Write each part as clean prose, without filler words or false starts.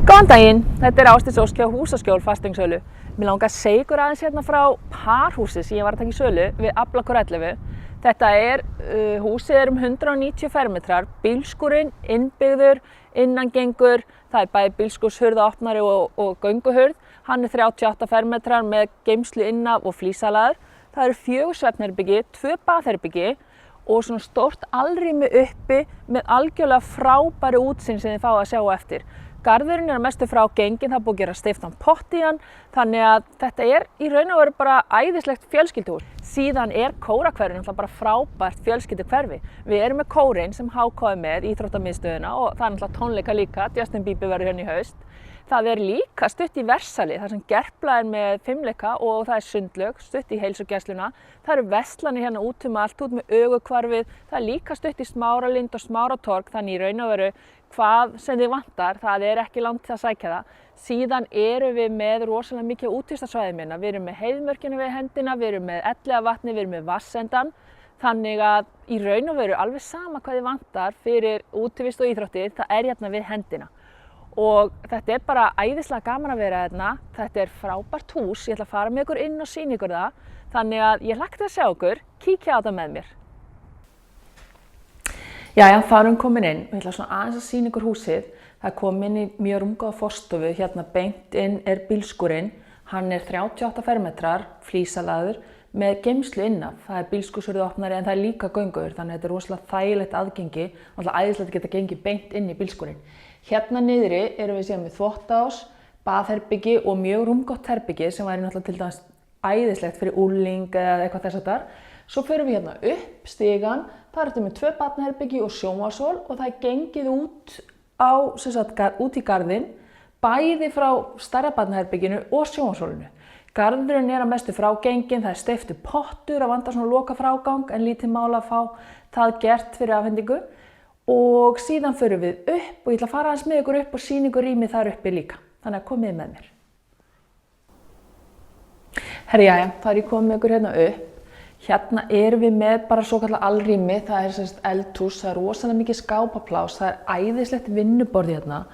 Góðan daginn, þetta Ásdís Ósk hjá Húsaskjól fasteignasölu. Mér langar að segja ykkur aðeins hérna frá parhúsi sem ég var að taka í sölu við Aflakor 11. Þetta húsið er 190 fermetrar, bílskúrinn, innbyggður, innangengur, það bæði bílskúrshurðaopnari og gönguhurð. Hann 38 fermetrar með geymslu innaf og flísalaður. Það eru 4 svefnherbergi, 2 baðherbergi og svona stórt alrými uppi með algjörlega frábæru útsýn sem þið fá að sjá eftir. Garðurinn að mestu frá gengin, það búið að gera steyptan pott í hann, þannig að þetta í raun og veru bara æðislegt fjölskylduhús. Síðan kórahverfið náttúrulega bara frábært fjölskylduhverfi. Við erum með kórinn sem HK er með, íþróttamiðstöðina, og það náttúrulega tónleika líka, Justin Bieber verður hérna í haust. Það líka stutt í Versali, þar sem Gerpla með fimleika og það sundlaug, stutt í heilsugæsluna. Það eru verslanir hérna út allt, út með Öguhvarfið, það líka stutt í Smáralind og Smáratorg, þannig í raun og veru hvað sem þið vantar, það ekki langt að sækja það. Síðan erum við með rosalega mikið útivistarsvæði minna. Við erum með heiðmörkina við hendina, við erum með Elliðavatnið, við erum með vatnsendann. Þannig að í raun og veru alveg sama hvað þið vantar fyrir útivist og íþróttir, það hérna við hendina. Og þetta bara æðislega gaman að vera hérna. Þetta frábært hús, ég ætla að fara með ykkur inn og sýna ykkur það. Þannig að ég hlakka til að sjá ykkur, kíkja á þetta með mér. Jæja, þá erum við komin inn og ég ætla svona aðeins að sýna ykkur húsið. Það kom inn í mjög rúmgóða forstofu, hérna beint inn bílskúrinn. Hann 38 fermetrar, flísalaður, með geymslu innaf. Það bílskúrshurðaopnari en það líka gönguhurð, þannig að þetta rosalega þægilegt aðgengi. Náttúrulega æðislegt að geta gengið beint inn í bílskúrinn. Hérna niðri erum við síðan með þvottahús, baðherbergi og mjög rúmgott herbergi sem væri náttúrulega til dæmis æðislegt fyrir ungling eða eitthvað þess háttar. Svo förum við hérna upp stigann, þar erum við 2 barnaherbergi og sjónvarpsstól og það gengið út út í garðinn, bæði frá stærra barnaherberginu og sjónvarpsstólinu. Garðurinn að mestu frágenginn, það steyptur pottur að vanda svona loka frágang en lítið mál að fá það gert fyrir afhendingu. Og síðan förum við upp og ég ætla að fara aðeins með ykkur upp og sýna ykkur rýmið þar uppi líka. Þannig að komið með mér. Herri, jæja, þá ég komið með ykkur hérna upp. Hérna erum við með bara svokallað alrými, það eldhús, það rosalega mikið skápaplás, það æðislegt vinnuborð hérna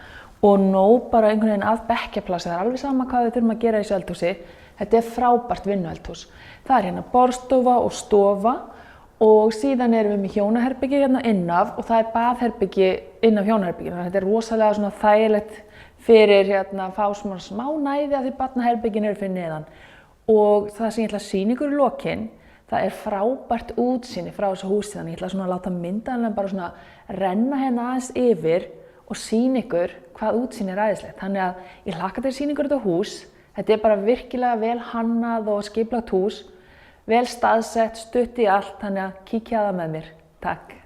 og nóg bara einhvern veginn af bekkjaplási, það alveg sama hvað við þurfum að gera í þessu eldhúsi. Þetta frábært vinnueldhús. Það hérna borðstofa og stofa og síðan erum við með hjónaherbergi hérna innaf og það baðherbergi innaf hjónaherberginu. Þetta rosalega svona þægilegt fyrir hérna að fá smá næði af því barnaherbergin fyrir neðan. Og það sem ég ætla að sýna ykkur í lokin, það frábært útsýni frá þessu húsi, þannig ég ætla svona að láta myndaðanlega bara svona renna hérna aðeins yfir og sýna ykkur hvað útsýni æðislegt. Þannig að ég hlakka til að sýna ykkur þetta hús. Þetta bara virkilega vel hannað og skipulagt hús, vel staðsett, stutt í allt, þannig að kíkja á það með mér. Takk.